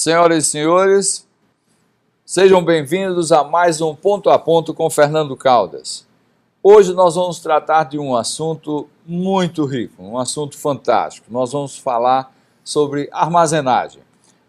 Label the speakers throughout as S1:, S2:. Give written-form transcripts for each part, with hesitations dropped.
S1: Senhoras e senhores, sejam bem-vindos a mais um Ponto a Ponto com Fernando Caldas. Hoje nós vamos tratar de um assunto muito rico, um assunto fantástico. Nós vamos falar sobre armazenagem.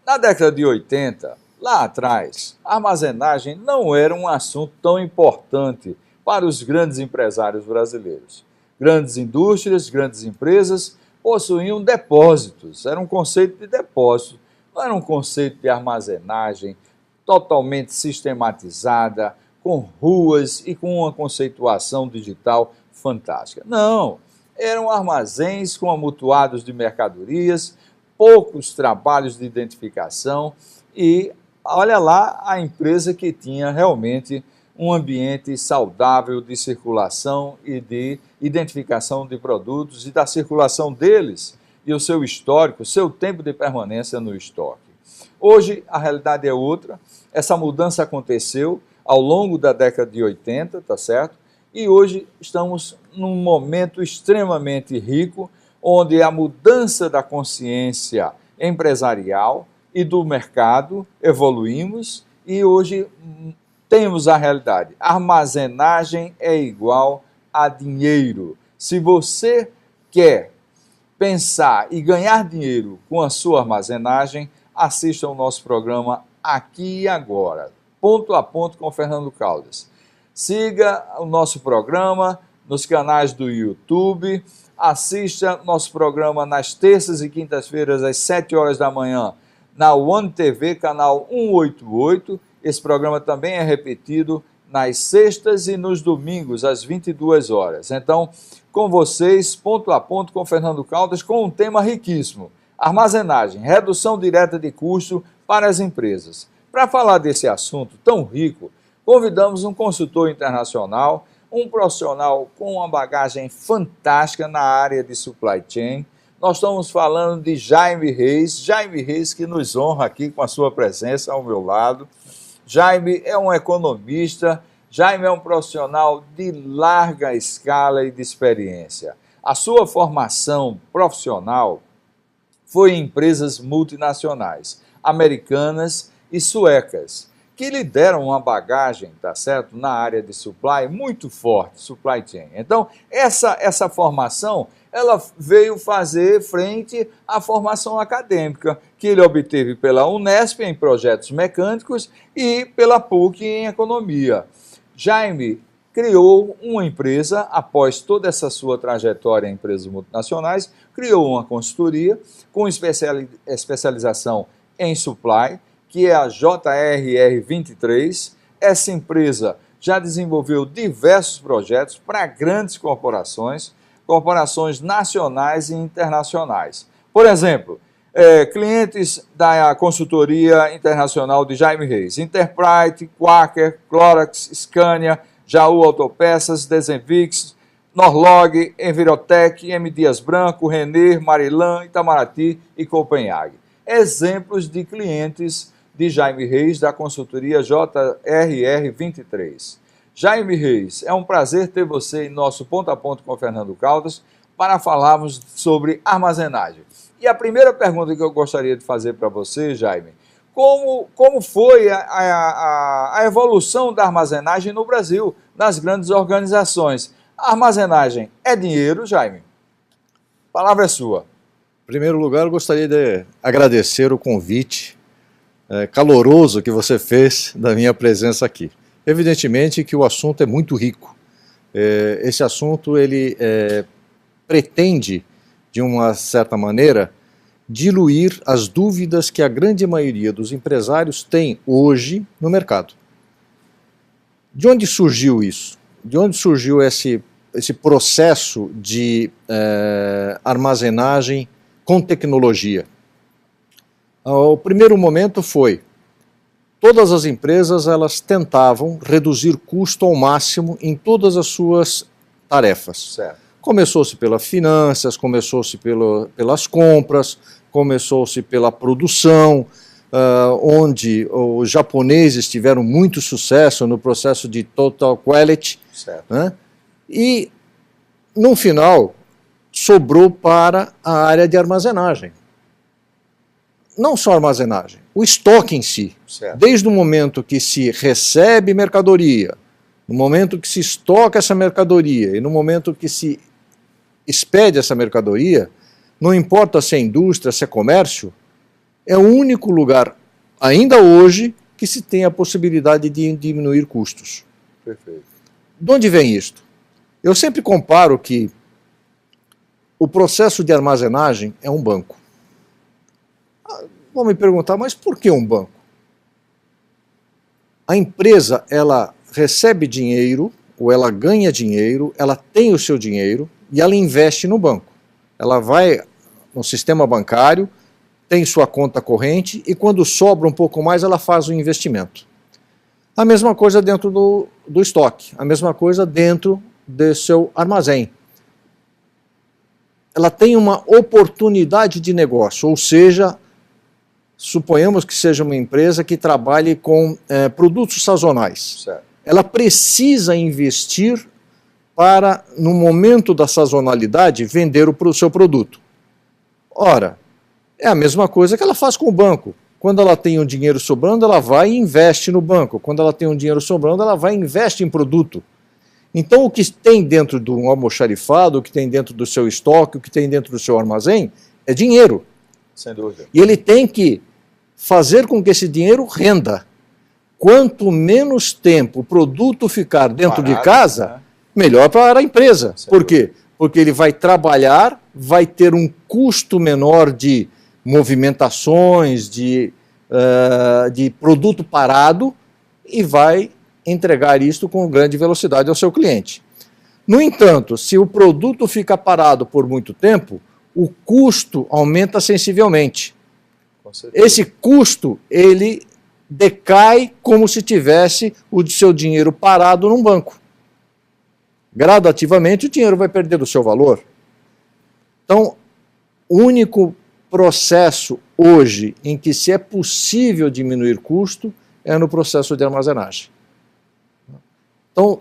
S1: Na década de 80, lá atrás, a armazenagem não era um assunto tão importante para os grandes empresários brasileiros. Grandes indústrias, grandes empresas possuíam depósitos, era um conceito de depósito. Não era um conceito de armazenagem totalmente sistematizada, com ruas e com uma conceituação digital fantástica. Não, eram armazéns com amontoados de mercadorias, poucos trabalhos de identificação e olha lá a empresa que tinha realmente um ambiente saudável de circulação e de identificação de produtos e da circulação deles e o seu histórico, o seu tempo de permanência no estoque. Hoje a realidade é outra, essa mudança aconteceu ao longo da década de 80, tá certo? E hoje estamos num momento extremamente rico, onde a mudança da consciência empresarial e do mercado evoluímos e hoje temos a realidade. Armazenagem é igual a dinheiro. Se você quer pensar e ganhar dinheiro com a sua armazenagem, assista ao nosso programa Aqui e Agora, Ponto a Ponto com Fernando Caldas. Siga o nosso programa nos canais do YouTube, assista nosso programa nas terças e quintas-feiras às 7 horas da manhã na One TV, canal 188. Esse programa também é repetido nas sextas e nos domingos, às 22 horas. Então, com vocês, Ponto a Ponto com Fernando Caldas, com um tema riquíssimo: armazenagem, redução direta de custo para as empresas. Para falar desse assunto tão rico, convidamos um consultor internacional, um profissional com uma bagagem fantástica na área de supply chain. Nós estamos falando de Jaime Reis que nos honra aqui com a sua presença ao meu lado. Jaime é um economista, Jaime é um profissional de larga escala e de experiência. A sua formação profissional foi em empresas multinacionais, americanas e suecas, que lhe deram uma bagagem, tá certo, na área de supply muito forte, supply chain. Então, essa formação, ela veio fazer frente à formação acadêmica, que ele obteve pela Unesp em projetos mecânicos e pela PUC em economia. Jaime criou uma empresa, após toda essa sua trajetória em empresas multinacionais, criou uma consultoria com especialização em supply, que é a JRR 23. Essa empresa já desenvolveu diversos projetos para grandes corporações nacionais e internacionais. Por exemplo, clientes da consultoria internacional de Jaime Reis: Interprite, Quaker, Clorox, Scania, Jaú Autopeças, Desenvix, Norlog, Envirotec, M. Dias Branco, Renner, Marilan, Itamaraty e Copenhague. Exemplos de clientes de Jaime Reis da consultoria JRR 23. Jaime Reis, é um prazer ter você em nosso Ponto a Ponto com Fernando Caldas para falarmos sobre armazenagem. E a primeira pergunta que eu gostaria de fazer para você, Jaime: como foi a evolução da armazenagem no Brasil, nas grandes organizações? A armazenagem é dinheiro, Jaime? A palavra é sua.
S2: Em primeiro lugar, eu gostaria de agradecer o convite caloroso que você fez da minha presença aqui. Evidentemente que o assunto é muito rico. Esse assunto ele pretende, de uma certa maneira, diluir as dúvidas que a grande maioria dos empresários tem hoje no mercado. De onde surgiu isso? De onde surgiu esse processo de armazenagem com tecnologia? O primeiro momento foi: todas as empresas elas tentavam reduzir custo ao máximo em todas as suas tarefas.
S1: Certo.
S2: Começou-se pelas finanças, começou-se pelas compras, começou-se pela produção, onde os japoneses tiveram muito sucesso no processo de Total Quality.
S1: Certo.
S2: Né? E, no final, sobrou para a área de armazenagem. Não só armazenagem, o estoque em si.
S1: Certo.
S2: Desde o momento que se recebe mercadoria, no momento que se estoca essa mercadoria e no momento que se expede essa mercadoria, não importa se é indústria, se é comércio, é o único lugar, ainda hoje, que se tem a possibilidade de diminuir custos.
S1: Perfeito.
S2: De onde vem isto? Eu sempre comparo que o processo de armazenagem é um banco. Vão me perguntar, mas por que um banco? A empresa, ela recebe dinheiro, ou ela ganha dinheiro, ela tem o seu dinheiro e ela investe no banco. Ela vai no sistema bancário, tem sua conta corrente e quando sobra um pouco mais, ela faz o investimento. A mesma coisa dentro do estoque, a mesma coisa dentro do seu armazém. Ela tem uma oportunidade de negócio, ou seja, suponhamos que seja uma empresa que trabalhe com produtos sazonais.
S1: Certo.
S2: Ela precisa investir para, no momento da sazonalidade, vender o seu produto. Ora, é a mesma coisa que ela faz com o banco. Quando ela tem um dinheiro sobrando, ela vai e investe no banco. Quando ela tem um dinheiro sobrando, ela vai e investe em produto. Então, o que tem dentro do almoxarifado, o que tem dentro do seu estoque, o que tem dentro do seu armazém, é dinheiro.
S1: Sem dúvida.
S2: E ele tem que fazer com que esse dinheiro renda. Quanto menos tempo o produto ficar dentro de casa,
S1: né?
S2: Melhor para a empresa.
S1: Sem
S2: Por quê? Porque ele vai trabalhar, vai ter um custo menor de movimentações, de produto parado e vai entregar isto com grande velocidade ao seu cliente. No entanto, se o produto fica parado por muito tempo, o custo aumenta sensivelmente.
S1: Com certeza.
S2: Esse custo, ele decai como se tivesse o seu dinheiro parado num banco. Gradativamente o dinheiro vai perder o seu valor. Então, o único processo hoje em que se é possível diminuir custo é no processo de armazenagem. Então,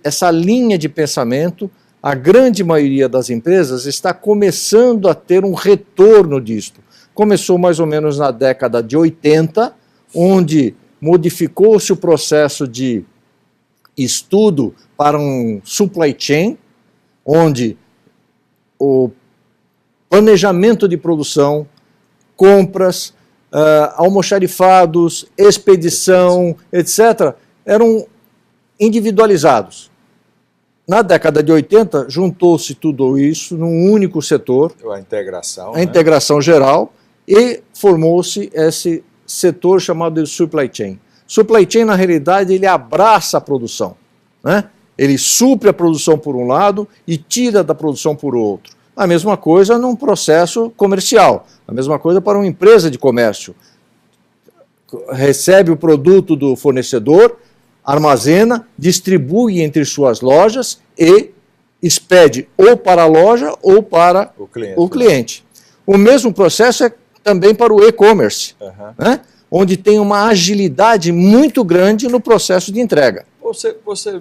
S2: essa linha de pensamento, a grande maioria das empresas está começando a ter um retorno disto. Começou mais ou menos na década de 80, onde modificou-se o processo de estudo para um supply chain, onde o planejamento de produção, compras, almoxarifados, expedição, etc., eram individualizados. Na década de 80, juntou-se tudo isso num único setor,
S1: A integração.
S2: a integração geral, e formou-se esse setor chamado de supply chain. Supply chain, na realidade, ele abraça a produção, né? Ele supre a produção por um lado e tira da produção por outro. A mesma coisa num processo comercial, a mesma coisa para uma empresa de comércio. Recebe o produto do fornecedor, armazena, distribui entre suas lojas e expede ou para a loja ou para o cliente. O mesmo processo é também para o e-commerce, né? Onde tem uma agilidade muito grande no processo de entrega.
S1: Você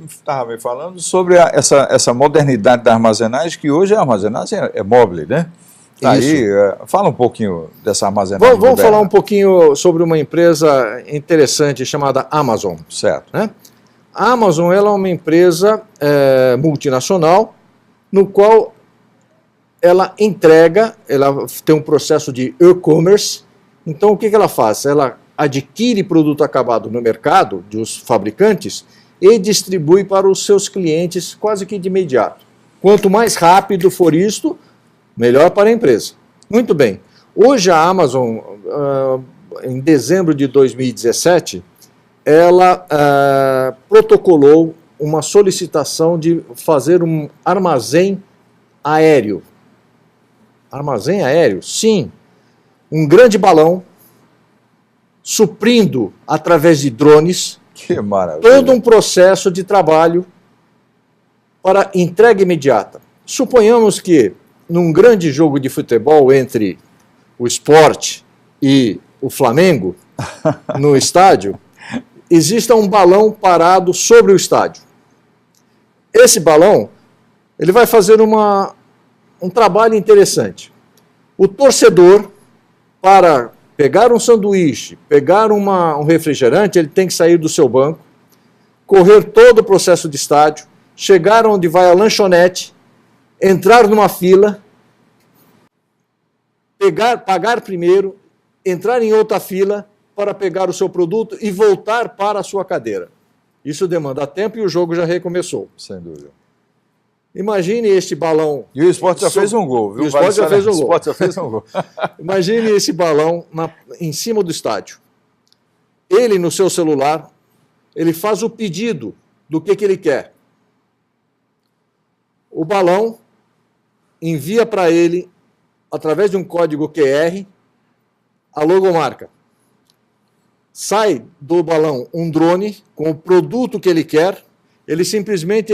S1: estava me falando sobre essa modernidade da armazenagem, que hoje a armazenagem é móvel, né? Tá aí, fala um pouquinho dessa armazenagem.
S2: Vamos falar um pouquinho sobre uma empresa interessante chamada Amazon.
S1: Certo.
S2: Né? A Amazon ela é uma empresa multinacional, no qual ela entrega, ela tem um processo de e-commerce. Então, o que ela faz? Ela adquire produto acabado no mercado, dos fabricantes, e distribui para os seus clientes quase que de imediato. Quanto mais rápido for isto, melhor para a empresa. Muito bem. Hoje a Amazon, em dezembro de 2017, ela protocolou uma solicitação de fazer um armazém aéreo. Armazém aéreo? Sim. Um grande balão, suprindo através de drones,
S1: que maravilha,
S2: todo um processo de trabalho para entrega imediata. Suponhamos que num grande jogo de futebol entre o Sport e o Flamengo, no estádio, exista um balão parado sobre o estádio. Esse balão, ele vai fazer um trabalho interessante. O torcedor, para pegar um sanduíche, pegar um refrigerante, ele tem que sair do seu banco, correr todo o processo de estádio, chegar onde vai a lanchonete, entrar numa fila, pagar primeiro, entrar em outra fila para pegar o seu produto e voltar para a sua cadeira. Isso demanda tempo e o jogo já recomeçou.
S1: Sem dúvida.
S2: Imagine este balão...
S1: E o Sport já fez um gol, viu?
S2: O Sport já fez um gol.
S1: O Sport já fez um gol.
S2: Imagine esse balão em cima do estádio. Ele, no seu celular, ele faz o pedido do que ele quer. O balão envia para ele, através de um código QR, a logomarca. Sai do balão um drone com o produto que ele quer, ele simplesmente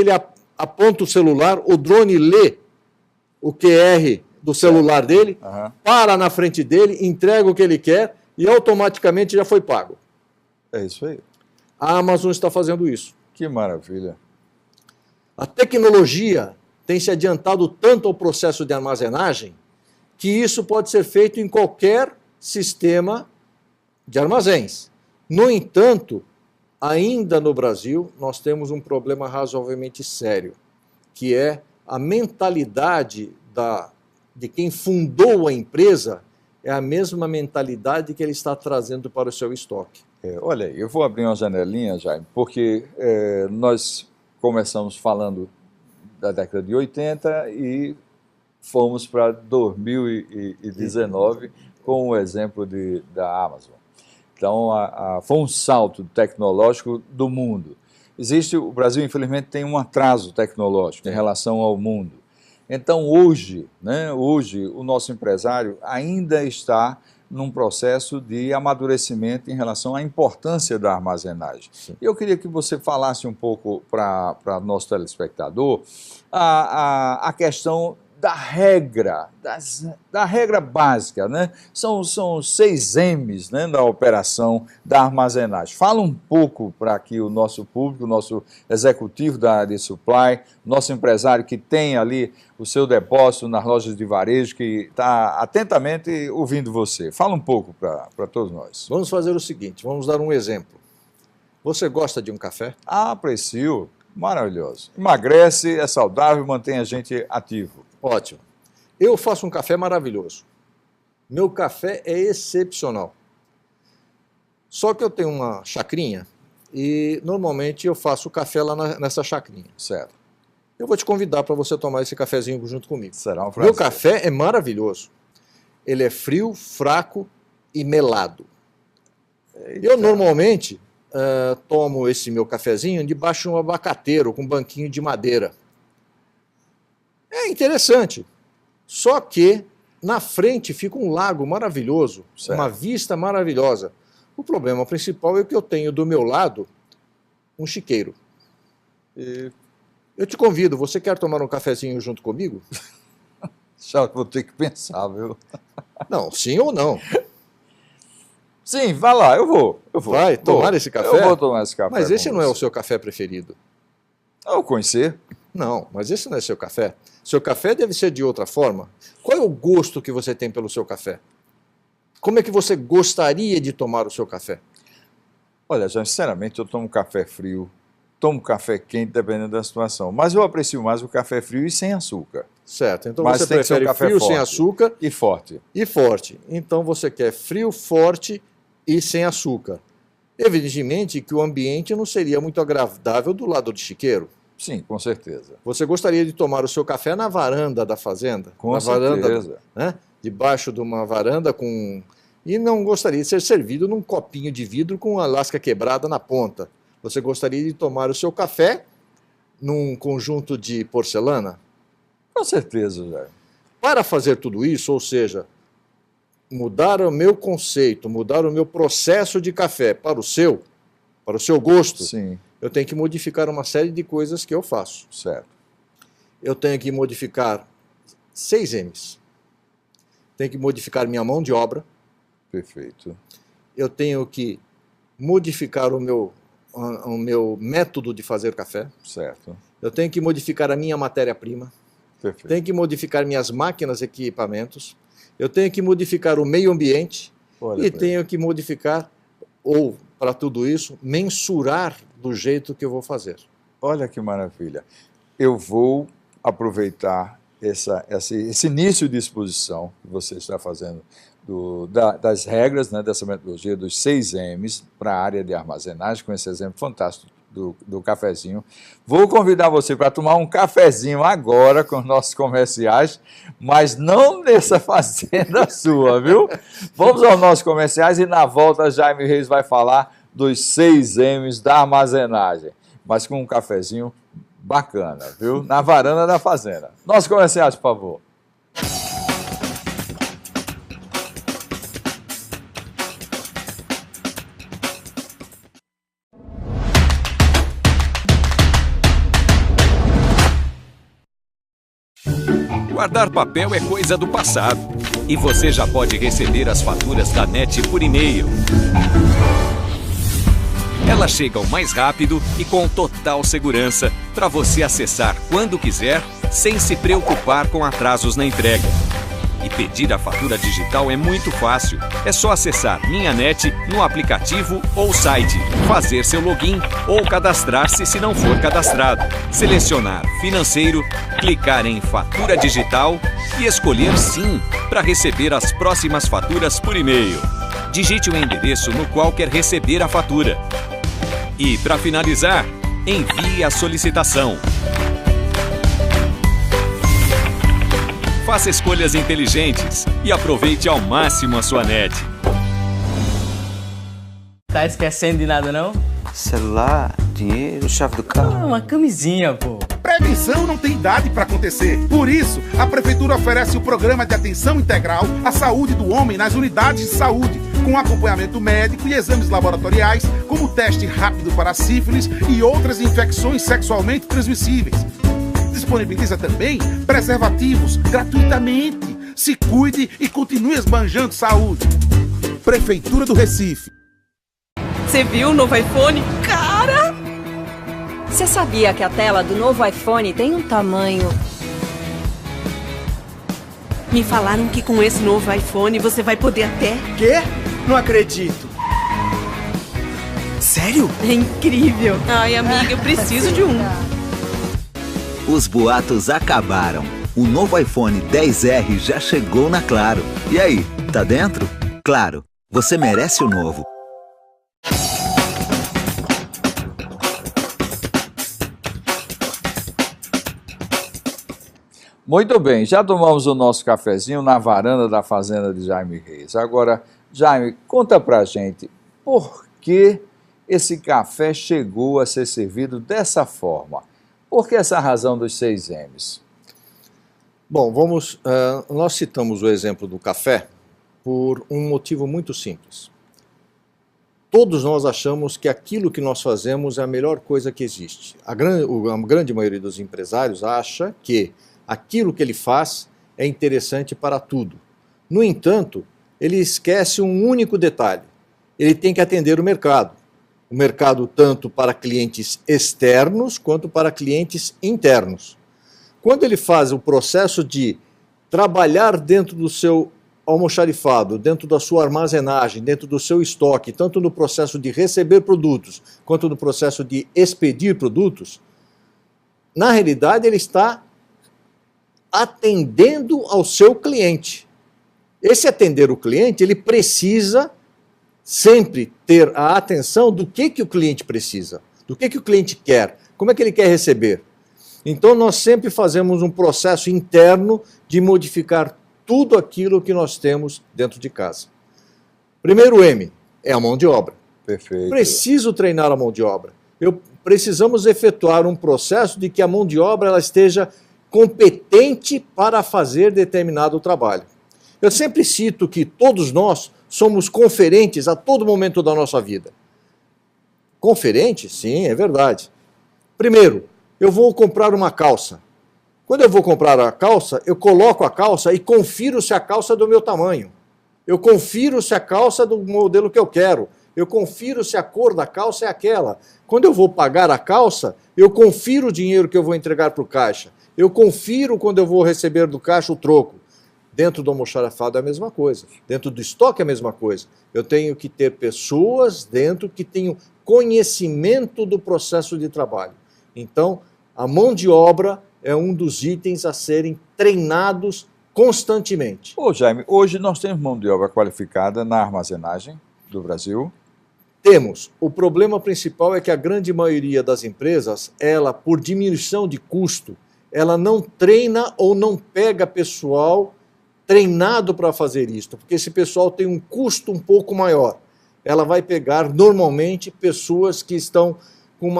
S2: aponta o celular, o drone lê o QR do celular dele, para na frente dele, entrega o que ele quer e automaticamente já foi pago.
S1: É isso aí.
S2: A Amazon está fazendo isso.
S1: Que maravilha.
S2: A tecnologia tem se adiantado tanto ao processo de armazenagem que isso pode ser feito em qualquer sistema de armazéns. No entanto, ainda no Brasil, nós temos um problema razoavelmente sério, que é a mentalidade de quem fundou a empresa, é a mesma mentalidade que ele está trazendo para o seu estoque.
S1: Olha, eu vou abrir uma janelinha, Jaime, porque nós começamos falando da década de 80 e fomos para 2019 com o exemplo da Amazon. Então, foi um salto tecnológico do mundo. O Brasil, infelizmente, tem um atraso tecnológico em relação ao mundo. Então, hoje, o nosso empresário ainda está num processo de amadurecimento em relação à importância da armazenagem. Sim. Eu queria que você falasse um pouco para nosso telespectador a questão da regra, da regra básica, né? São 6 M's, né, da operação da armazenagem. Fala um pouco para que o nosso público, o nosso executivo da área de supply, nosso empresário que tem ali o seu depósito nas lojas de varejo, que está atentamente ouvindo você. Fala um pouco para todos nós.
S2: Vamos fazer o seguinte, vamos dar um exemplo. Você gosta de um café?
S1: Aprecio, maravilhoso. Emagrece, é saudável, mantém a gente ativo.
S2: Ótimo. Eu faço um café maravilhoso. Meu café é excepcional. Só que eu tenho uma chacrinha e normalmente eu faço o café lá nessa chacrinha.
S1: Certo.
S2: Eu vou te convidar para você tomar esse cafezinho junto comigo.
S1: Será um prazer.
S2: Meu café é maravilhoso. Ele é frio, fraco e melado. Eita. Eu normalmente tomo esse meu cafezinho debaixo de um abacateiro com um banquinho de madeira. É interessante, só que na frente fica um lago maravilhoso, certo, uma vista maravilhosa. O problema principal é que eu tenho do meu lado um chiqueiro. Eu te convido, você quer tomar um cafezinho junto comigo?
S1: Já vou ter que pensar, viu?
S2: Não, sim ou não?
S1: Sim, vai lá, eu vou.
S2: Vai tomar esse café?
S1: Eu vou tomar esse café.
S2: Mas esse não é o seu café preferido.
S1: Eu conhecer.
S2: Não, mas esse não é seu café. Seu café deve ser de outra forma. Qual é o gosto que você tem pelo seu café? Como é que você gostaria de tomar o seu café?
S1: Olha, já sinceramente, eu tomo café frio, tomo café quente, dependendo da situação. Mas eu aprecio mais o café frio e sem açúcar.
S2: Certo, então
S1: mas
S2: você prefere frio, sem açúcar
S1: e forte.
S2: E forte. Então você quer frio, forte e sem açúcar. Evidentemente que o ambiente não seria muito agradável do lado do chiqueiro.
S1: Sim, com certeza.
S2: Você gostaria de tomar o seu café na varanda da fazenda?
S1: Com certeza.
S2: Varanda, né? Debaixo de uma varanda com... E não gostaria de ser servido num copinho de vidro com uma lasca quebrada na ponta. Você gostaria de tomar o seu café num conjunto de porcelana?
S1: Com certeza, Jair.
S2: Para fazer tudo isso, ou seja, mudar o meu conceito, mudar o meu processo de café para o seu gosto,
S1: sim,
S2: eu tenho que modificar uma série de coisas que eu faço.
S1: Certo.
S2: Eu tenho que modificar 6 M's. Tenho que modificar minha mão de obra.
S1: Perfeito.
S2: Eu tenho que modificar o meu método de fazer café.
S1: Certo.
S2: Eu tenho que modificar a minha matéria-prima.
S1: Perfeito.
S2: Tenho que modificar minhas máquinas e equipamentos. Eu tenho que modificar o meio ambiente. e tenho que modificar, ou, para tudo isso, mensurar do jeito que eu vou fazer.
S1: Olha que maravilha. Eu vou aproveitar esse início de exposição que você está fazendo das regras, né, dessa metodologia dos 6 M's para a área de armazenagem, com esse exemplo fantástico do cafezinho. Vou convidar você para tomar um cafezinho agora com os nossos comerciais, mas não nessa fazenda sua, viu? Vamos aos nossos comerciais e na volta Jaime Reis vai falar dos 6 M's da armazenagem, mas com um cafezinho bacana, viu? Na varanda da fazenda. Nossos comerciais, por favor.
S3: Guardar papel é coisa do passado e você já pode receber as faturas da NET por e-mail. Elas chegam mais rápido e com total segurança para você acessar quando quiser, sem se preocupar com atrasos na entrega. E pedir a fatura digital é muito fácil. É só acessar Minha NET no aplicativo ou site, fazer seu login ou cadastrar-se se não for cadastrado, selecionar Financeiro, clicar em Fatura Digital e escolher Sim para receber as próximas faturas por e-mail. Digite o endereço no qual quer receber a fatura. E, para finalizar, envie a solicitação. Faça escolhas inteligentes e aproveite ao máximo a sua NET.
S4: Tá esquecendo de nada, não?
S5: Celular, dinheiro, chave do carro.
S4: Uma camisinha, pô.
S6: Prevenção não tem idade para acontecer. Por isso, a Prefeitura oferece o Programa de Atenção Integral à Saúde do Homem nas unidades de saúde, com acompanhamento médico e exames laboratoriais, como teste rápido para sífilis e outras infecções sexualmente transmissíveis. Disponibiliza também preservativos gratuitamente. Se cuide e continue esbanjando saúde. Prefeitura do Recife.
S7: Você viu o novo iPhone? Cara!
S8: Você sabia que a tela do novo iPhone tem um tamanho...
S7: Me falaram que com esse novo iPhone você vai poder até...
S9: Quê? Não acredito. Sério?
S7: É incrível. Ai, amiga, eu preciso de um.
S10: Os boatos acabaram. O novo iPhone XR já chegou na Claro. E aí, tá dentro? Claro, você merece o novo.
S1: Muito bem, já tomamos o nosso cafezinho na varanda da fazenda de Jaime Reis. Agora, Jaime, conta pra gente por que esse café chegou a ser servido dessa forma? Por que essa razão dos 6 M's?
S2: Bom, nós citamos o exemplo do café por um motivo muito simples. Todos nós achamos que aquilo que nós fazemos é a melhor coisa que existe. A grande maioria dos empresários acha que aquilo que ele faz é interessante para tudo. No entanto, ele esquece um único detalhe. Ele tem que atender o mercado. O mercado tanto para clientes externos quanto para clientes internos. Quando ele faz o processo de trabalhar dentro do seu almoxarifado, dentro da sua armazenagem, dentro do seu estoque, tanto no processo de receber produtos quanto no processo de expedir produtos, na realidade ele está atendendo ao seu cliente. Esse atender o cliente, ele precisa sempre ter a atenção do que o cliente precisa, do que o cliente quer, como é que ele quer receber. Então nós sempre fazemos um processo interno de modificar tudo aquilo que nós temos dentro de casa. Primeiro M é a mão de obra.
S1: Perfeito.
S2: Preciso treinar a mão de obra. Precisamos efetuar um processo de que a mão de obra ela esteja competente para fazer determinado trabalho. Eu sempre cito que todos nós somos conferentes a todo momento da nossa vida. Conferente? Sim, é verdade. Primeiro, eu vou comprar uma calça. Quando eu vou comprar a calça, eu coloco a calça e confiro se a calça é do meu tamanho. Eu confiro se a calça é do modelo que eu quero. Eu confiro se a cor da calça é aquela. Quando eu vou pagar a calça, eu confiro o dinheiro que eu vou entregar para o caixa. Eu confiro quando eu vou receber do caixa o troco. Dentro do almoxarifado é a mesma coisa. Dentro do estoque é a mesma coisa. Eu tenho que ter pessoas dentro que tenham conhecimento do processo de trabalho. Então, a mão de obra é um dos itens a serem treinados constantemente.
S1: Ô Jaime, hoje nós temos mão de obra qualificada na armazenagem do Brasil?
S2: Temos. O problema principal é que a grande maioria das empresas, ela, por diminuição de custo, ela não treina ou não pega pessoal treinado para fazer isso, porque esse pessoal tem um custo um pouco maior. Ela vai pegar, normalmente, pessoas que estão com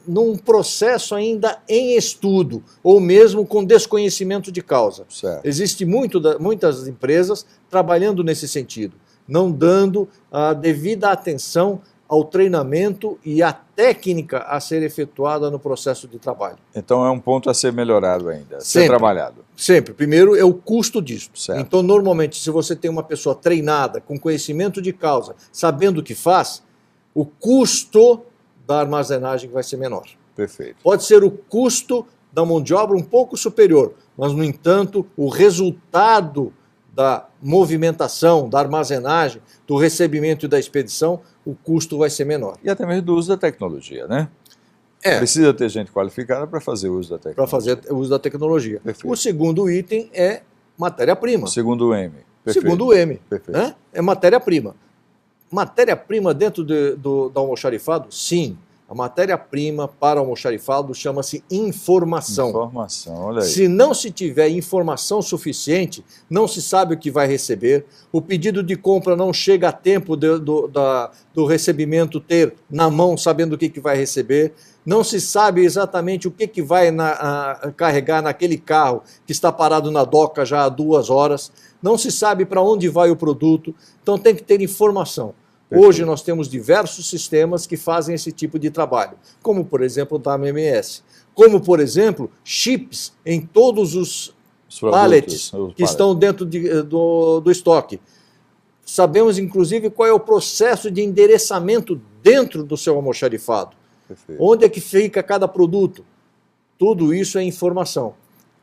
S2: num processo ainda em estudo, ou mesmo com desconhecimento de causa.
S1: Certo.
S2: Existe muitas empresas trabalhando nesse sentido, não dando a devida atenção ao treinamento e à técnica a ser efetuada no processo de trabalho.
S1: Então é um ponto a ser melhorado ainda, a ser
S2: Sempre.
S1: trabalhado.
S2: Sempre. Primeiro é o custo disso.
S1: Certo.
S2: Então, normalmente, se você tem uma pessoa treinada, com conhecimento de causa, sabendo o que faz, o custo da armazenagem vai ser menor.
S1: Perfeito.
S2: Pode ser o custo da mão de obra um pouco superior, mas, no entanto, o resultado da movimentação, da armazenagem, do recebimento e da expedição, o custo vai ser menor.
S1: E até mesmo do uso da tecnologia, né?
S2: É.
S1: Precisa ter gente qualificada para fazer uso da tecnologia.
S2: Para fazer o uso da tecnologia.
S1: Perfeito.
S2: O segundo item é matéria-prima.
S1: Segundo o M. Perfeito.
S2: Segundo o M.
S1: Perfeito.
S2: Né? É matéria-prima. Matéria-prima dentro do almoxarifado? Sim. A matéria-prima para o almoxarifado chama-se informação.
S1: Informação, olha aí.
S2: Se não se tiver informação suficiente, não se sabe o que vai receber, o pedido de compra não chega a tempo do recebimento ter na mão, sabendo o que vai receber, não se sabe exatamente o que vai carregar naquele carro que está parado na doca já há 2 horas, não se sabe para onde vai o produto, então tem que ter informação. Hoje nós temos diversos sistemas que fazem esse tipo de trabalho, como por exemplo o da AMMS, como por exemplo chips em todos os pallets que estão dentro do estoque. Sabemos inclusive qual é o processo de endereçamento dentro do seu almoxarifado. Perfeito. Onde é que fica cada produto. Tudo isso é informação.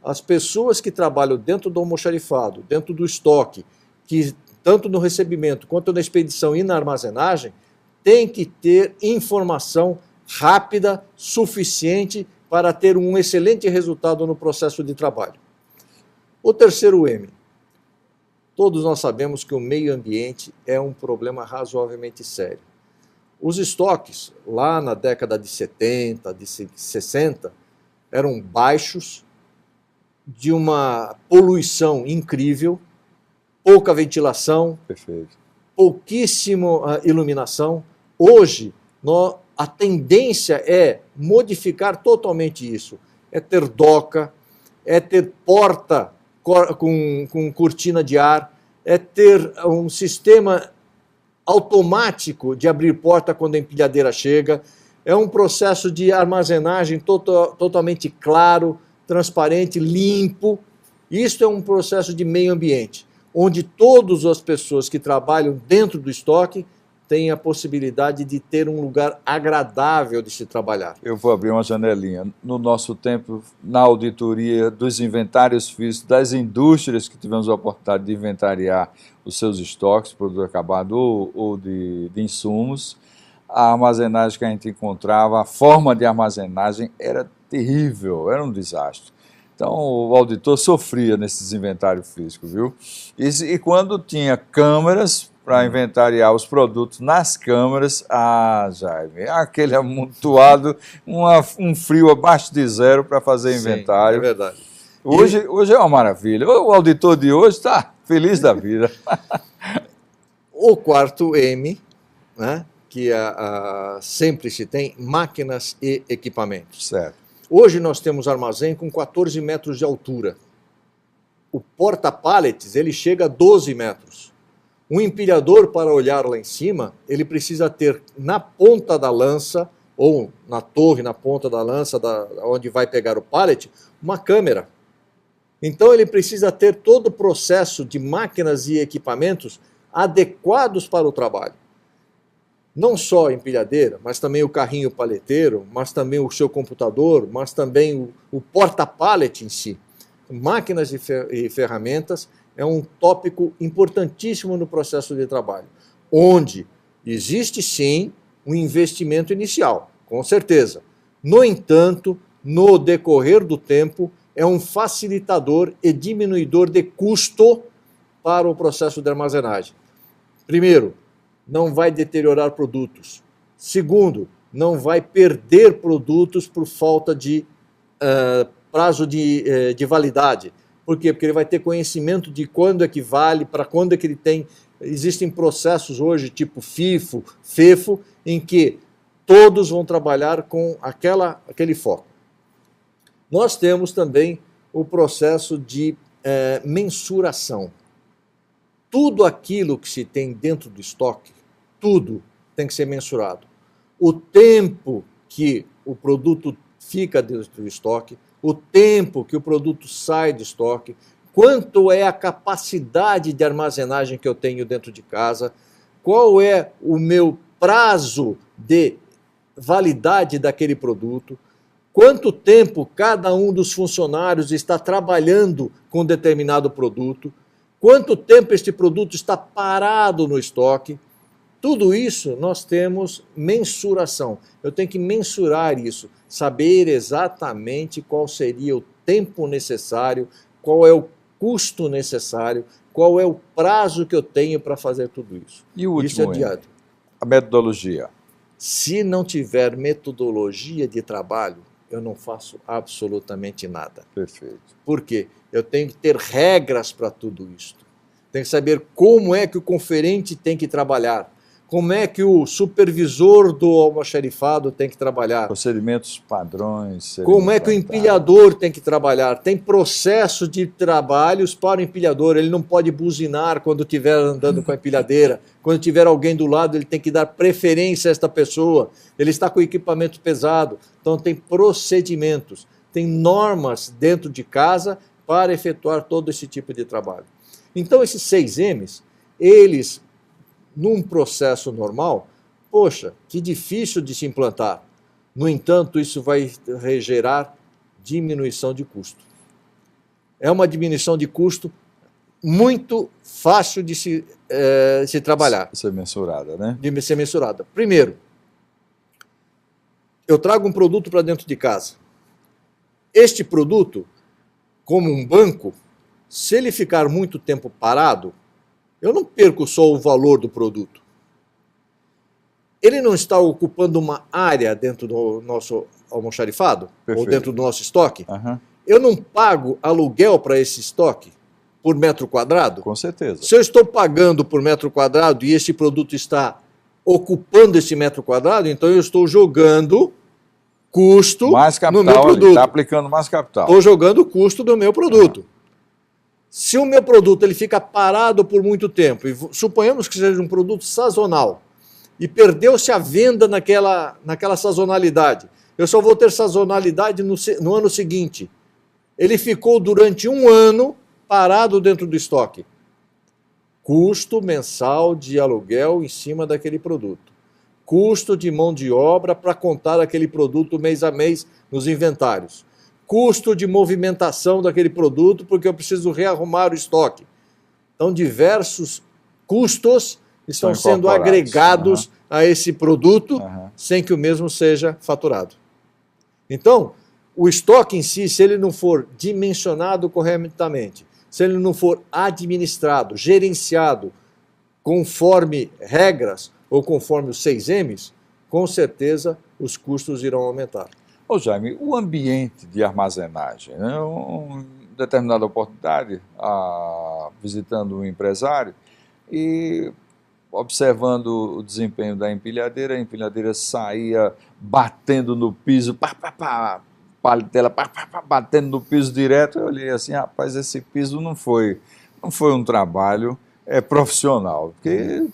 S2: As pessoas que trabalham dentro do almoxarifado, dentro do estoque, que tanto no recebimento quanto na expedição e na armazenagem, tem que ter informação rápida, suficiente para ter um excelente resultado no processo de trabalho. O terceiro M. Todos nós sabemos que o meio ambiente é um problema razoavelmente sério. Os estoques, lá na década de 70, de 60, eram baixos, de uma poluição incrível, pouca ventilação,
S1: perfeito,
S2: pouquíssima iluminação. Hoje, a tendência é modificar totalmente isso. É ter doca, é ter porta com cortina de ar, é ter um sistema automático de abrir porta quando a empilhadeira chega, é um processo de armazenagem totalmente claro, transparente, limpo. Isso é um processo de meio ambiente, onde todas as pessoas que trabalham dentro do estoque têm a possibilidade de ter um lugar agradável de se trabalhar.
S1: Eu vou abrir uma janelinha. No nosso tempo, na auditoria dos inventários físicos, das indústrias que tivemos a oportunidade de inventariar os seus estoques, produto acabado ou de insumos, a armazenagem que a gente encontrava, a forma de armazenagem era terrível, era um desastre. Então, o auditor sofria nesses inventários físicos, viu? E quando tinha câmeras para inventariar os produtos nas câmeras, Jaime, aquele amontoado, um frio abaixo de zero para fazer inventário.
S2: Sim, é verdade.
S1: Hoje é uma maravilha. O auditor de hoje está feliz da vida.
S2: O quarto M, né, que sempre se tem, máquinas e equipamentos.
S1: Certo.
S2: Hoje nós temos armazém com 14 metros de altura. O porta-pallets, ele chega a 12 metros. Um empilhador, para olhar lá em cima, ele precisa ter na ponta da lança, ou na torre, na ponta da lança, onde vai pegar o pallet, uma câmera. Então ele precisa ter todo o processo de máquinas e equipamentos adequados para o trabalho. Não só a empilhadeira, mas também o carrinho paleteiro, mas também o seu computador, mas também o porta-pallet em si. máquinas e ferramentas é um tópico importantíssimo no processo de trabalho, onde existe sim um investimento inicial, com certeza. No entanto, no decorrer do tempo, é um facilitador e diminuidor de custo para o processo de armazenagem. Primeiro, não vai deteriorar produtos. Segundo, não vai perder produtos por falta de prazo de validade. Por quê? Porque ele vai ter conhecimento de quando é que vale, para quando é que ele tem. Existem processos hoje, tipo FIFO, FEFO, em que todos vão trabalhar com aquele foco. Nós temos também o processo de mensuração. Tudo aquilo que se tem dentro do estoque, tudo tem que ser mensurado. O tempo que o produto fica dentro do estoque, o tempo que o produto sai do estoque, quanto é a capacidade de armazenagem que eu tenho dentro de casa, qual é o meu prazo de validade daquele produto, quanto tempo cada um dos funcionários está trabalhando com determinado produto, quanto tempo este produto está parado no estoque. Tudo isso nós temos mensuração. Eu tenho que mensurar isso, saber exatamente qual seria o tempo necessário, qual é o custo necessário, qual é o prazo que eu tenho para fazer tudo isso.
S1: E o último,
S2: isso é diário.
S1: A metodologia.
S2: Se não tiver metodologia de trabalho, eu não faço absolutamente nada.
S1: Perfeito.
S2: Por quê? Eu tenho que ter regras para tudo isso. Tenho que saber como é que o conferente tem que trabalhar, como é que o supervisor do almoxarifado tem que trabalhar.
S1: Procedimentos padrões.
S2: Como é que o empilhador tem que trabalhar. Tem processo de trabalhos para o empilhador. Ele não pode buzinar quando estiver andando com a empilhadeira. Quando tiver alguém do lado, ele tem que dar preferência a esta pessoa. Ele está com equipamento pesado. Então tem procedimentos, tem normas dentro de casa para efetuar todo esse tipo de trabalho. Então esses 6 M's, eles, num processo normal, poxa, que difícil de se implantar. No entanto, isso vai gerar diminuição de custo. É uma diminuição de custo muito fácil de se trabalhar.
S1: Ser mensurada, né?
S2: De ser mensurada. Primeiro, eu trago um produto para dentro de casa. Este produto, como um banco, se ele ficar muito tempo parado, eu não perco só o valor do produto. Ele não está ocupando uma área dentro do nosso almoxarifado, ou dentro do nosso estoque.
S1: Uhum.
S2: Eu não pago aluguel para esse estoque por metro quadrado?
S1: Com certeza.
S2: Se eu estou pagando por metro quadrado e este produto está ocupando esse metro quadrado, então eu estou jogando custo
S1: mais capital,
S2: no meu produto.
S1: Está aplicando mais capital.
S2: Estou jogando o custo do meu produto. Se o meu produto ele fica parado por muito tempo, e suponhamos que seja um produto sazonal, e perdeu-se a venda naquela sazonalidade, eu só vou ter sazonalidade no ano seguinte. Ele ficou durante um ano parado dentro do estoque. Custo mensal de aluguel em cima daquele produto. Custo de mão de obra para contar aquele produto mês a mês nos inventários. Custo de movimentação daquele produto, porque eu preciso rearrumar o estoque. Então, diversos custos estão sendo agregados a esse produto sem que o mesmo seja faturado. Então, o estoque em si, se ele não for dimensionado corretamente, se ele não for administrado, gerenciado conforme regras ou conforme os 6 M's, com certeza os custos irão aumentar.
S1: Ô Jaime, o ambiente de armazenagem, né? Uma determinada oportunidade, visitando um empresário e observando o desempenho da empilhadeira, a empilhadeira saía batendo no piso, paletela batendo no piso direto. Eu olhei assim, rapaz, esse piso não foi um trabalho profissional, porque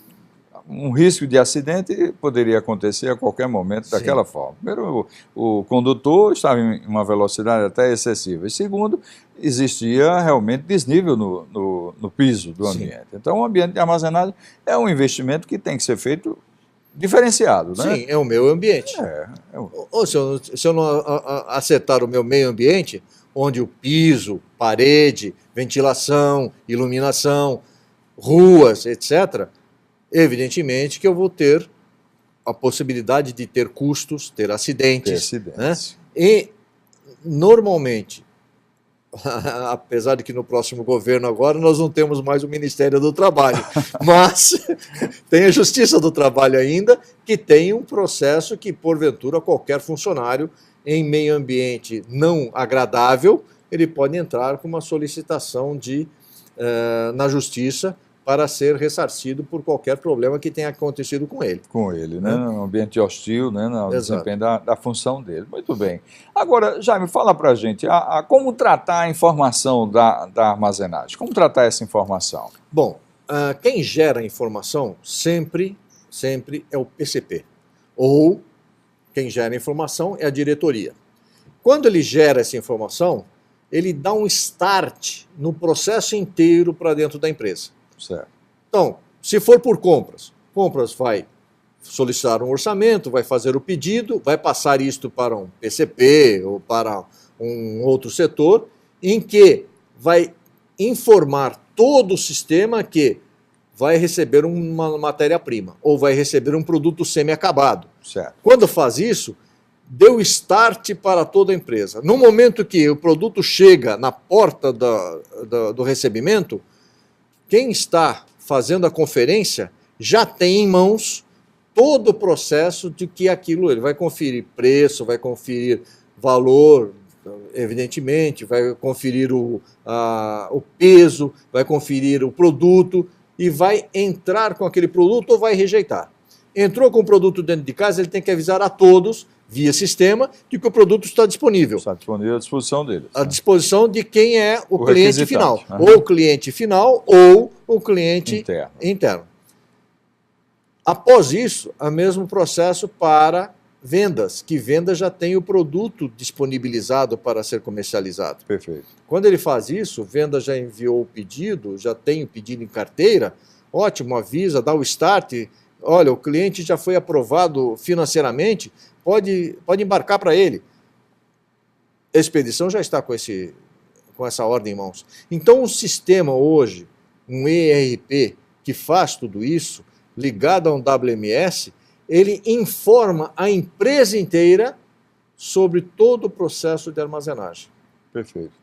S1: um risco de acidente poderia acontecer a qualquer momento daquela forma. Primeiro, o condutor estava em uma velocidade até excessiva. E segundo, existia realmente desnível no piso do ambiente. Então, o ambiente de armazenagem é um investimento que tem que ser feito diferenciado, né?
S2: Sim, é o meu ambiente. Ou se eu não acertar o meu meio ambiente, onde o piso, parede, ventilação, iluminação, ruas, etc., evidentemente que eu vou ter a possibilidade de ter custos, ter acidentes. Né? E, normalmente, apesar de que no próximo governo agora nós não temos mais o Ministério do Trabalho, mas tem a Justiça do Trabalho ainda, que tem um processo que, porventura, qualquer funcionário em meio ambiente não agradável, ele pode entrar com uma solicitação na Justiça para ser ressarcido por qualquer problema que tenha acontecido com ele.
S1: Com ele, né? No ambiente hostil, né? No desempenho da função dele. Muito bem. Agora, Jaime, fala para a gente, como tratar a informação da armazenagem? Como tratar essa informação?
S2: Bom, quem gera a informação sempre é o PCP. Ou quem gera a informação é a diretoria. Quando ele gera essa informação, ele dá um start no processo inteiro para dentro da empresa.
S1: Certo.
S2: Então, se for por compras vai solicitar um orçamento, vai fazer o pedido, vai passar isto para um PCP ou para um outro setor, em que vai informar todo o sistema que vai receber uma matéria-prima ou vai receber um produto semi-acabado.
S1: Certo.
S2: Quando faz isso, deu start para toda a empresa. No momento que o produto chega na porta do recebimento, quem está fazendo a conferência já tem em mãos todo o processo de que aquilo, ele vai conferir preço, vai conferir valor, evidentemente, vai conferir o peso, vai conferir o produto e vai entrar com aquele produto ou vai rejeitar. Entrou com o produto dentro de casa, ele tem que avisar a todos, via sistema, de que o produto está disponível.
S1: Está disponível à disposição deles.
S2: À disposição de quem é o cliente final.
S1: Uhum.
S2: Ou o cliente final ou o cliente interno. Após isso, o mesmo processo para vendas, que venda já tem o produto disponibilizado para ser comercializado.
S1: Perfeito.
S2: Quando ele faz isso, venda já enviou o pedido, já tem o pedido em carteira, ótimo, avisa, dá o start, olha, o cliente já foi aprovado financeiramente, pode embarcar para ele. A expedição já está com essa ordem em mãos. Então, um sistema hoje, um ERP, que faz tudo isso, ligado a um WMS, ele informa a empresa inteira sobre todo o processo de armazenagem.
S1: Perfeito.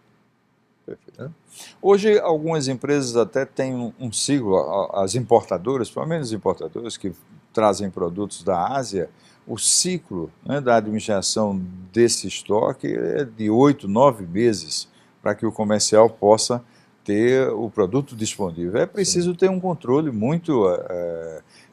S1: Perfeito. Hoje, algumas empresas até têm um ciclo, as importadoras, pelo menos as importadoras que trazem produtos da Ásia, o ciclo, né, da administração desse estoque é de 8, 9 meses para que o comercial possa ter o produto disponível. É preciso ter um controle muito,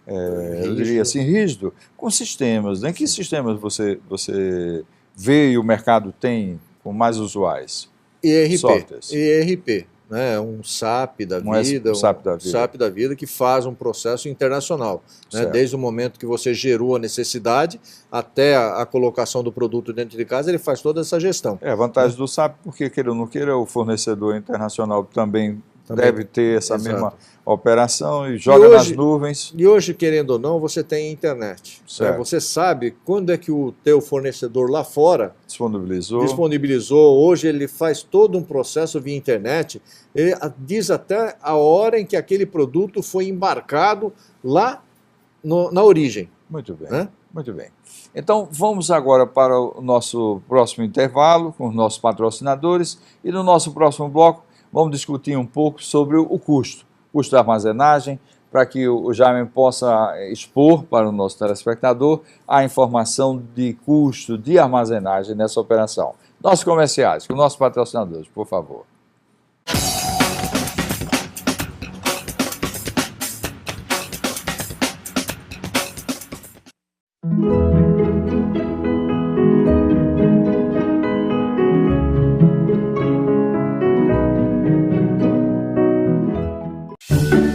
S1: eu diria assim, rígido, com sistemas. Né? Que sistemas você vê e o mercado tem com mais usuais?
S2: ERP, né? Um SAP da vida, SAP da vida que faz um processo internacional, né? Desde o momento que você gerou a necessidade até a colocação do produto dentro de casa, ele faz toda essa gestão.
S1: A vantagem do SAP, porque queira ou não queira, o fornecedor internacional também deve ter essa mesma operação e joga nas nuvens.
S2: E hoje, querendo ou não, você tem internet. Né? Você sabe quando é que o teu fornecedor lá fora disponibilizou. Hoje ele faz todo um processo via internet. Ele diz até a hora em que aquele produto foi embarcado lá na origem.
S1: Muito bem, né? Muito bem. Então, vamos agora para o nosso próximo intervalo com os nossos patrocinadores e no nosso próximo bloco vamos discutir um pouco sobre o custo da armazenagem, para que o Jaime possa expor para o nosso telespectador a informação de custo de armazenagem nessa operação. Nossos comerciais, com nossos patrocinadores, por favor.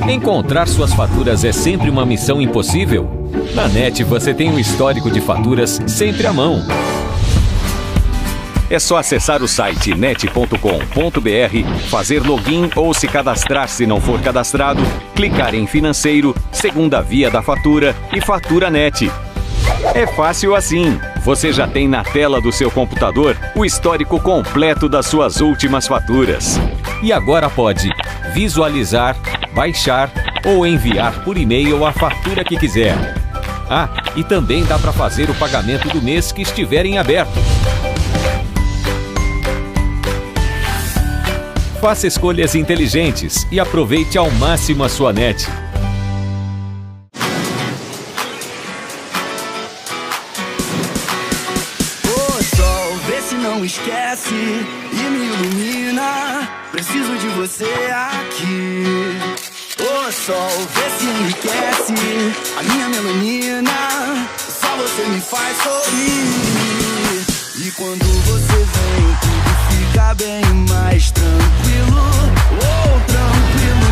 S3: Encontrar suas faturas é sempre uma missão impossível? Na NET você tem um histórico de faturas sempre à mão. É só acessar o site net.com.br, fazer login ou se cadastrar se não for cadastrado, clicar em Financeiro, segunda via da fatura e Fatura NET. É fácil assim. você já tem na tela do seu computador o histórico completo das suas últimas faturas. E agora pode visualizar, baixar ou enviar por e-mail a fatura que quiser. Ah, e também dá para fazer o pagamento do mês que estiver em aberto. Faça escolhas inteligentes e aproveite ao máximo a sua NET.
S11: Não esquece e me ilumina. Preciso de você aqui. Ô sol, vê se enriquece a minha melanina. Só você me faz sorrir. E quando você vem, tudo fica bem mais tranquilo. Oh, tranquilo.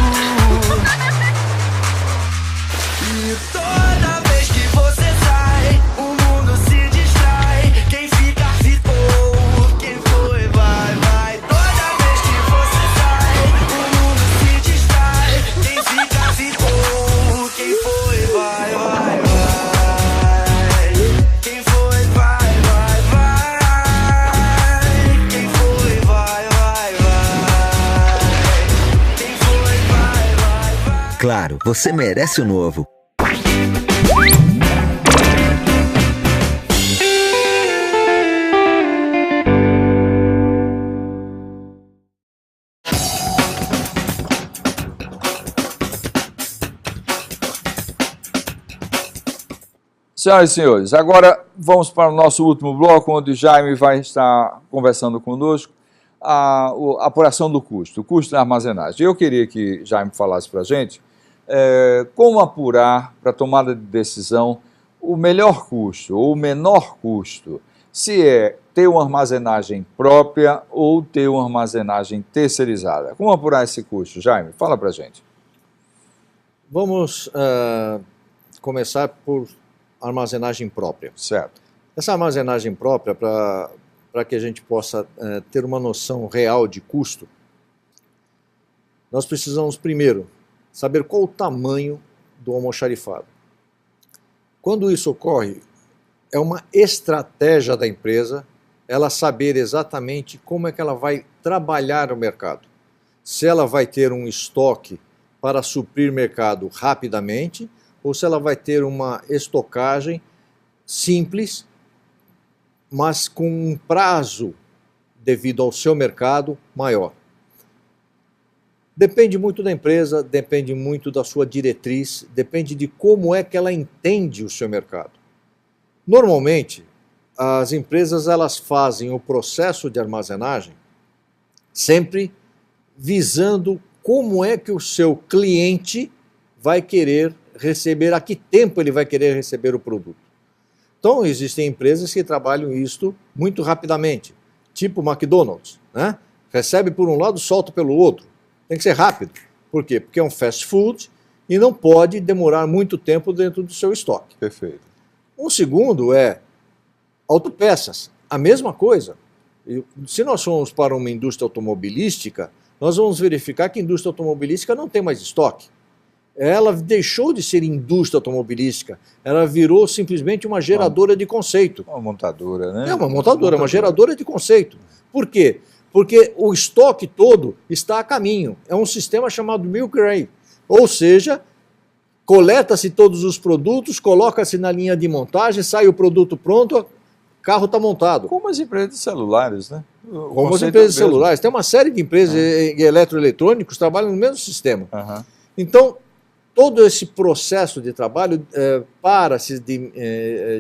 S11: E toda vez que você sai, o mundo se distrai. Quem fica, ficou.
S10: Claro, você merece o novo.
S1: Senhoras e senhores, agora vamos para o nosso último bloco, onde Jaime vai estar conversando conosco a apuração do custo, o custo da armazenagem. Eu queria que Jaime falasse para a gente como apurar para a tomada de decisão o melhor custo ou o menor custo, se é ter uma armazenagem própria ou ter uma armazenagem terceirizada. Como apurar esse custo, Jaime? Fala para a gente.
S2: Vamos começar por armazenagem própria.
S1: Certo.
S2: Essa armazenagem própria, para que a gente possa ter uma noção real de custo, nós precisamos primeiro saber qual o tamanho do almoxarifado. Quando isso ocorre, é uma estratégia da empresa ela saber exatamente como é que ela vai trabalhar o mercado. Se ela vai ter um estoque para suprir mercado rapidamente, ou se ela vai ter uma estocagem simples, mas com um prazo devido ao seu mercado maior. Depende muito da empresa, depende muito da sua diretriz, depende de como é que ela entende o seu mercado. Normalmente, as empresas elas fazem o processo de armazenagem sempre visando como é que o seu cliente vai querer receber, a que tempo ele vai querer receber o produto. Então, existem empresas que trabalham isto muito rapidamente, tipo McDonald's, né? Recebe por um lado, solta pelo outro. Tem que ser rápido. Por quê? Porque é um fast food e não pode demorar muito tempo dentro do seu estoque.
S1: Perfeito.
S2: Um segundo é autopeças. A mesma coisa. Se nós formos para uma indústria automobilística, nós vamos verificar que a indústria automobilística não tem mais estoque. Ela deixou de ser indústria automobilística, ela virou simplesmente uma geradora de conceito.
S1: Uma montadora, né?
S2: É uma montadora, uma geradora de conceito. Por quê? Porque o estoque todo está a caminho. É um sistema chamado milk rate, ou seja, coleta-se todos os produtos, coloca-se na linha de montagem, sai o produto pronto, o carro está montado.
S1: Como as empresas de celulares, né?
S2: Como as empresas de celulares. Tem uma série de empresas eletroeletrônicos que trabalham no mesmo sistema. Então, todo esse processo de trabalho, para se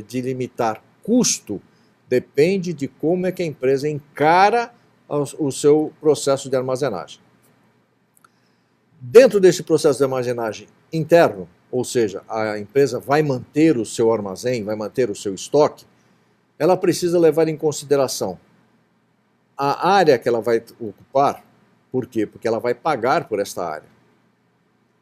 S2: delimitar custo, depende de como é que a empresa encara o seu processo de armazenagem. Dentro desse processo de armazenagem interno, ou seja, a empresa vai manter o seu armazém, vai manter o seu estoque, ela precisa levar em consideração a área que ela vai ocupar. Por quê? Porque ela vai pagar por esta área.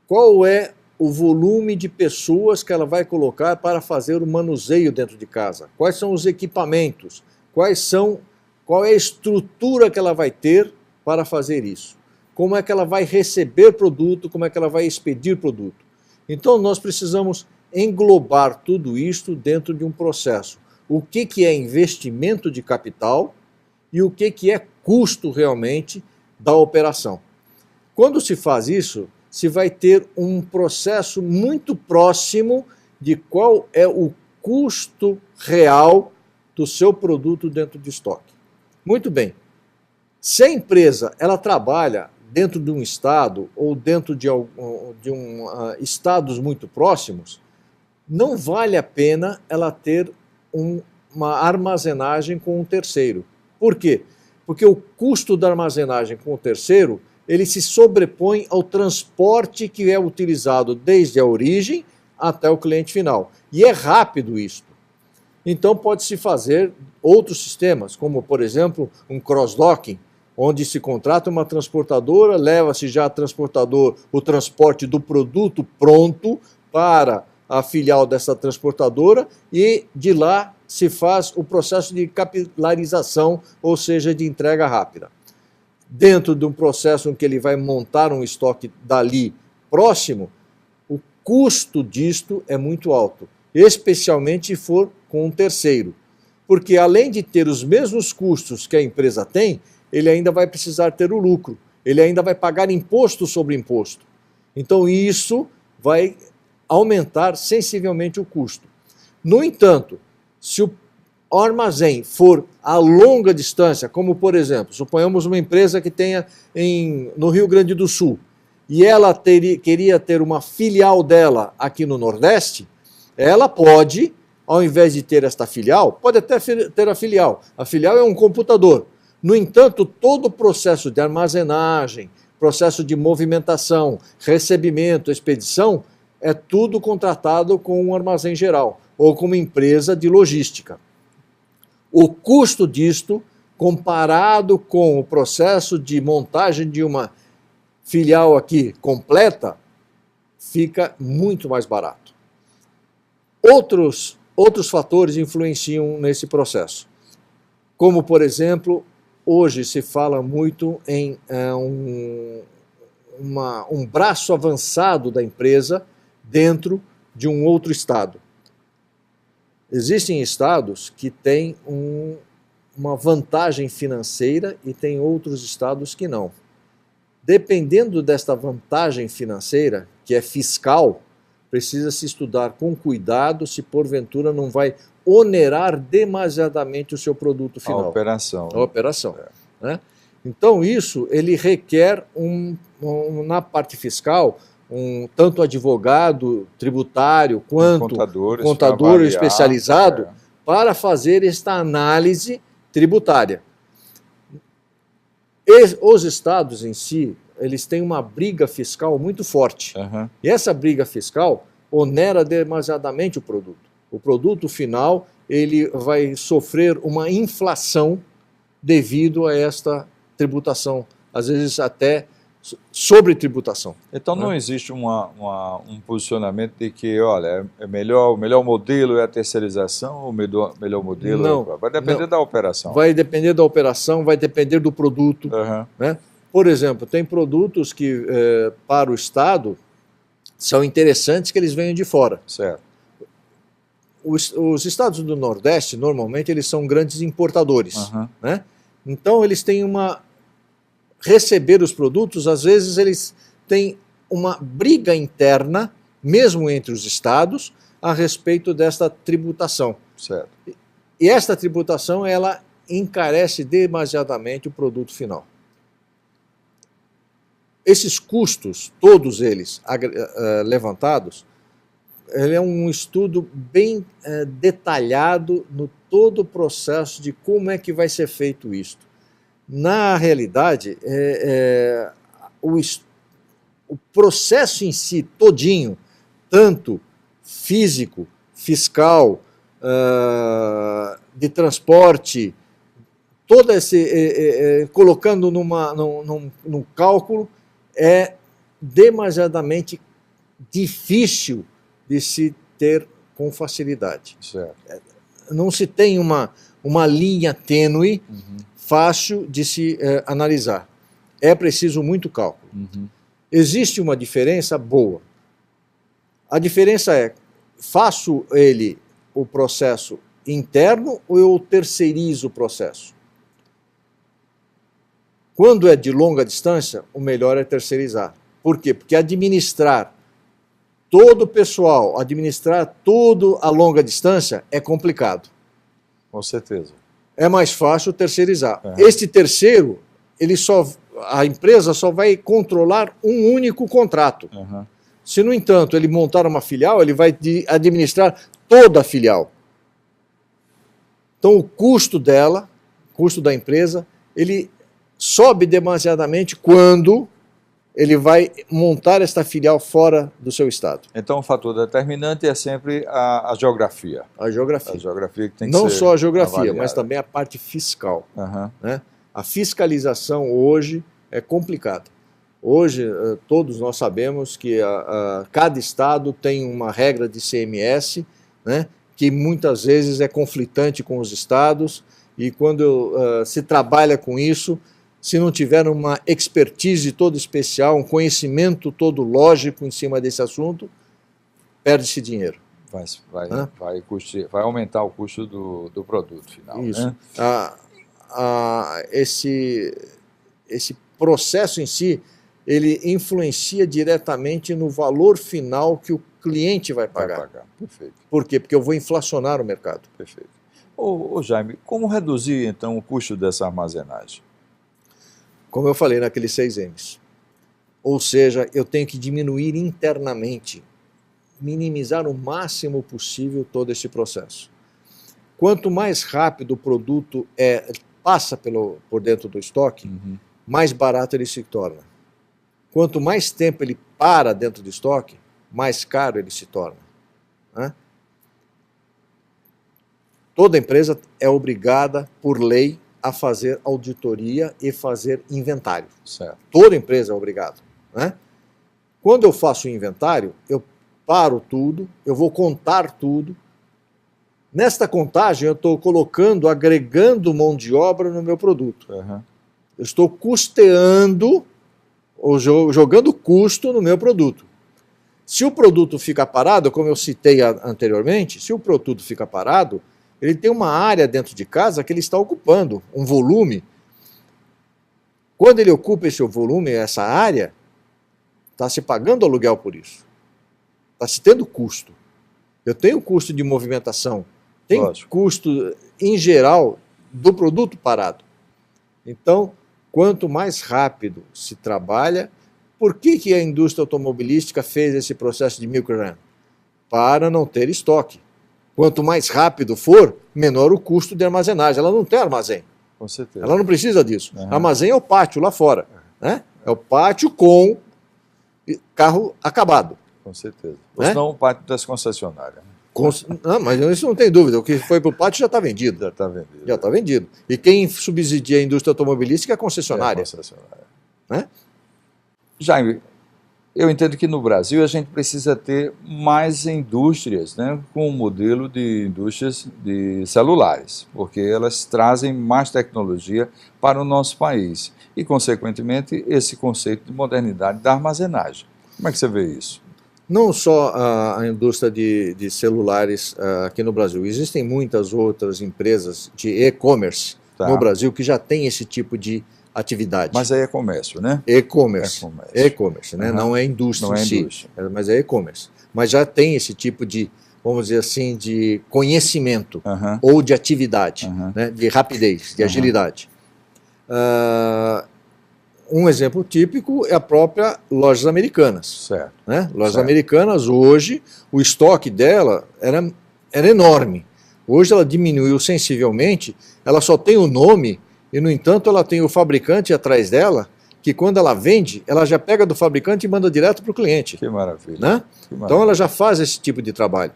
S2: Qual é o volume de pessoas que ela vai colocar para fazer o manuseio dentro de casa? Quais são os equipamentos? Qual é a estrutura que ela vai ter para fazer isso? Como é que ela vai receber produto? Como é que ela vai expedir produto? Então, nós precisamos englobar tudo isto dentro de um processo. o que é investimento de capital e o que é custo realmente da operação. Quando se faz isso, se vai ter um processo muito próximo de qual é o custo real do seu produto dentro de estoque. Muito bem. Se a empresa ela trabalha dentro de um estado ou dentro de estados muito próximos, não vale a pena ela ter uma armazenagem com um terceiro. Por quê? Porque o custo da armazenagem com o terceiro, ele se sobrepõe ao transporte que é utilizado desde a origem até o cliente final. E é rápido isto. Então pode-se fazer outros sistemas, como por exemplo um cross-docking, onde se contrata uma transportadora, leva-se já o transporte do produto pronto para a filial dessa transportadora e de lá se faz o processo de capilarização, ou seja, de entrega rápida. Dentro de um processo em que ele vai montar um estoque dali próximo, o custo disto é muito alto, especialmente se for com um terceiro. Porque além de ter os mesmos custos que a empresa tem, ele ainda vai precisar ter o lucro, ele ainda vai pagar imposto sobre imposto. Então isso vai aumentar sensivelmente o custo. No entanto, se o armazém for a longa distância, como por exemplo, suponhamos uma empresa que tenha no Rio Grande do Sul, e ela queria ter uma filial dela aqui no Nordeste, ela pode, ao invés de ter esta filial, pode até ter a filial. A filial é um computador. No entanto, todo o processo de armazenagem, processo de movimentação, recebimento, expedição, é tudo contratado com um armazém geral ou com uma empresa de logística. O custo disto, comparado com o processo de montagem de uma filial aqui completa, fica muito mais barato. Outros fatores influenciam nesse processo, como, por exemplo, hoje se fala muito em um braço avançado da empresa dentro de um outro estado. Existem estados que têm uma vantagem financeira e tem outros estados que não. Dependendo desta vantagem financeira, que é fiscal, precisa se estudar com cuidado se porventura não vai onerar demasiadamente o seu produto final.
S1: A operação.
S2: A operação. Né? Então isso ele requer, na parte fiscal, tanto advogado tributário quanto contador especializado para fazer esta análise tributária. Os estados em si, eles têm uma briga fiscal muito forte. E essa briga fiscal onera demasiadamente o produto. O produto final ele vai sofrer uma inflação devido a esta tributação, às vezes até sobre tributação.
S1: Então não existe um posicionamento de que, olha, o melhor modelo é a terceirização, ou o melhor modelo
S2: não,
S1: vai depender da operação.
S2: Vai depender da operação, vai depender do produto. Né? Por exemplo, tem produtos que para o Estado são interessantes que eles venham de fora.
S1: Certo.
S2: Os estados do Nordeste, normalmente, eles são grandes importadores. Né? Então, eles têm receber os produtos, às vezes eles têm uma briga interna, mesmo entre os estados, a respeito desta tributação.
S1: Certo.
S2: E esta tributação, ela encarece demasiadamente o produto final. Esses custos, todos eles levantados, ele é um estudo bem detalhado no todo o processo de como é que vai ser feito isto. Na realidade, o processo em si todinho, tanto físico, fiscal, de transporte, todo colocando num cálculo, é demasiadamente difícil de se ter com facilidade.
S1: Certo.
S2: Não se tem uma linha tênue, fácil de se analisar. É preciso muito cálculo. Existe uma diferença boa. A diferença é, faço o processo interno ou eu terceirizo o processo? Quando é de longa distância, o melhor é terceirizar. Por quê? Porque administrar todo o pessoal, administrar tudo a longa distância é complicado.
S1: Com certeza.
S2: É mais fácil terceirizar. Este terceiro, a empresa só vai controlar um único contrato. Se, no entanto, ele montar uma filial, ele vai administrar toda a filial. Então, o custo dela, custo da empresa, ele sobe demasiadamente quando ele vai montar esta filial fora do seu estado.
S1: Então, o fator determinante é sempre a geografia.
S2: A geografia.
S1: A geografia que tem que
S2: não
S1: ser
S2: só a geografia,
S1: avaliada.
S2: mas também a parte fiscal. Né? A fiscalização hoje é complicada. Hoje, todos nós sabemos que cada estado tem uma regra de CMS, né, que muitas vezes é conflitante com os estados, e quando se trabalha com isso, se não tiver uma expertise toda especial, um conhecimento todo lógico em cima desse assunto, perde-se dinheiro.
S1: Vai aumentar o custo do produto final.
S2: Isso.
S1: Né?
S2: Esse processo em si, ele influencia diretamente no valor final que o cliente vai pagar.
S1: Perfeito.
S2: Por quê? Porque eu vou inflacionar o mercado.
S1: Perfeito. Ô Jaime, como reduzir então o custo dessa armazenagem?
S2: Como eu falei naqueles 6 M's. Ou seja, eu tenho que diminuir internamente, minimizar o máximo possível todo esse processo. Quanto mais rápido o produto passa por dentro do estoque, mais barato ele se torna. Quanto mais tempo ele para dentro do estoque, mais caro ele se torna. Né? Toda empresa é obrigada, por lei, a fazer auditoria e fazer inventário.
S1: Certo.
S2: Toda empresa é obrigada. Né? Quando eu faço o inventário, eu paro tudo, eu vou contar tudo. Nesta contagem, eu estou agregando mão de obra no meu produto. Eu estou custeando, ou jogando custo no meu produto. Se o produto fica parado, como eu citei anteriormente, se o produto fica parado, ele tem uma área dentro de casa que ele está ocupando, um volume. Quando ele ocupa esse volume, essa área, está se pagando aluguel por isso. Está se tendo custo. Eu tenho custo de movimentação, tem custo, em geral, do produto parado. Então, quanto mais rápido se trabalha, por que a indústria automobilística fez esse processo de milk run? Para não ter estoque. Quanto mais rápido for, menor o custo de armazenagem. Ela não tem armazém.
S1: Com certeza.
S2: Ela não precisa disso. Armazém é o pátio lá fora. Né? É o pátio com carro acabado.
S1: Com certeza. Ou senão o pátio das concessionárias.
S2: Não, mas isso não tem dúvida. O que foi para o pátio já está vendido.
S1: Já está vendido.
S2: Já está vendido. E quem subsidia a indústria automobilística é a concessionária. Né?
S1: Jaime, eu entendo que no Brasil a gente precisa ter mais indústrias, né, com o modelo de indústrias de celulares, porque elas trazem mais tecnologia para o nosso país e, consequentemente, esse conceito de modernidade da armazenagem. Como é que você vê isso?
S2: Não só a indústria de celulares aqui no Brasil, existem muitas outras empresas de e-commerce no Brasil que já têm esse tipo de atividade.
S1: Mas aí é comércio, né?
S2: E-commerce, né? Não é indústria em si, mas é e-commerce. Mas já tem esse tipo de, vamos dizer assim, de conhecimento ou de atividade, né? De rapidez, de agilidade. Um exemplo típico é a própria Lojas Americanas.
S1: Certo.
S2: Né? Lojas Americanas, hoje, o estoque dela era enorme. Hoje ela diminuiu sensivelmente, ela só tem o nome e, no entanto, ela tem o fabricante atrás dela, que quando ela vende, ela já pega do fabricante e manda direto para o cliente.
S1: Que maravilha.
S2: Né?
S1: Que maravilha.
S2: Então ela já faz esse tipo de trabalho.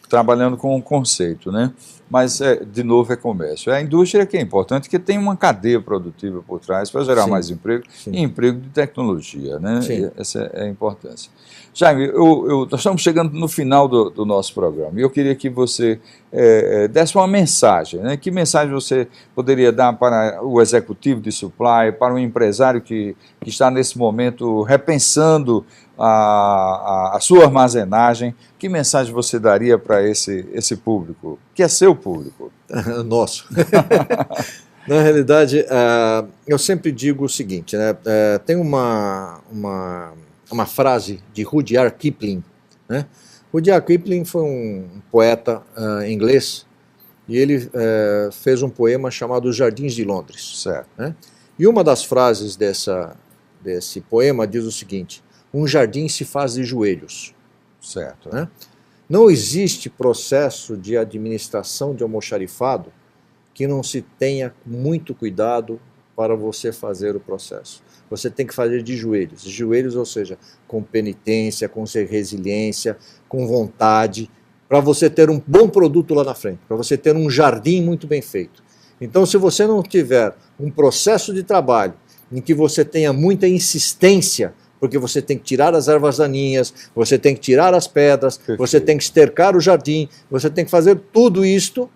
S1: Trabalhando com um conceito, né? Mas, de novo, é comércio. A indústria que é importante, que tem uma cadeia produtiva por trás para gerar mais emprego e emprego de tecnologia, né? Essa é a importância. Jaime, nós estamos chegando no final do nosso programa e eu queria que você desse uma mensagem, né? Que mensagem você poderia dar para o executivo de supply, para um empresário que está nesse momento repensando a sua armazenagem? Que mensagem você daria para esse público, que é seu público?
S2: Nosso. Na realidade, eu sempre digo o seguinte, né? Tem uma frase de Rudyard Kipling, né? Rudyard Kipling foi um poeta inglês e ele fez um poema chamado Os Jardins de Londres.
S1: Certo.
S2: Né? E uma das frases desse poema diz o seguinte: um jardim se faz de joelhos.
S1: Certo.
S2: Né? Não existe processo de administração de almoxarifado que não se tenha muito cuidado para você fazer o processo. Você tem que fazer de joelhos, ou seja, com penitência, com resiliência, com vontade, para você ter um bom produto lá na frente, para você ter um jardim muito bem feito. Então, se você não tiver um processo de trabalho em que você tenha muita insistência, porque você tem que tirar as ervas daninhas, você tem que tirar as pedras, você tem que estercar o jardim, você tem que fazer tudo isto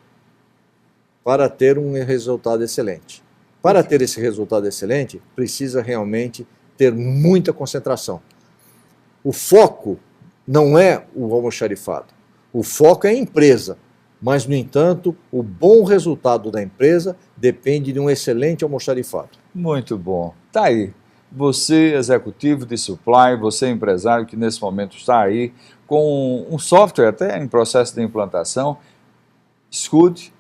S2: para ter um resultado excelente. Para ter esse resultado excelente, precisa realmente ter muita concentração. O foco não é o almoxarifado, o foco é a empresa, mas, no entanto, o bom resultado da empresa depende de um excelente almoxarifado.
S1: Muito bom. Está aí. Você, executivo de supply, você, empresário que nesse momento está aí com um software até em processo de implantação, escute,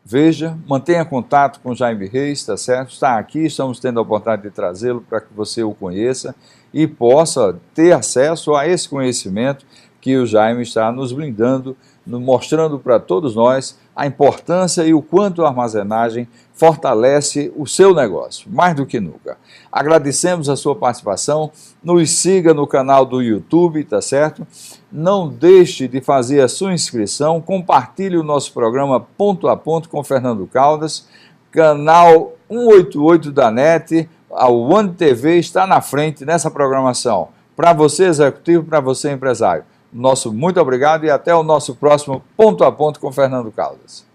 S1: veja, mantenha contato com o Jaime Reis, tá certo? Está aqui, estamos tendo a oportunidade de trazê-lo para que você o conheça e possa ter acesso a esse conhecimento que o Jaime está nos brindando, mostrando para todos nós a importância e o quanto a armazenagem fortalece o seu negócio, mais do que nunca. Agradecemos a sua participação, nos siga no canal do YouTube, tá certo? Não deixe de fazer a sua inscrição, compartilhe o nosso programa Ponto a Ponto com Fernando Caldas, canal 188 da NET, a One TV está na frente nessa programação. Para você, executivo, para você, empresário. Nosso muito obrigado e até o nosso próximo Ponto a Ponto com Fernando Caldas.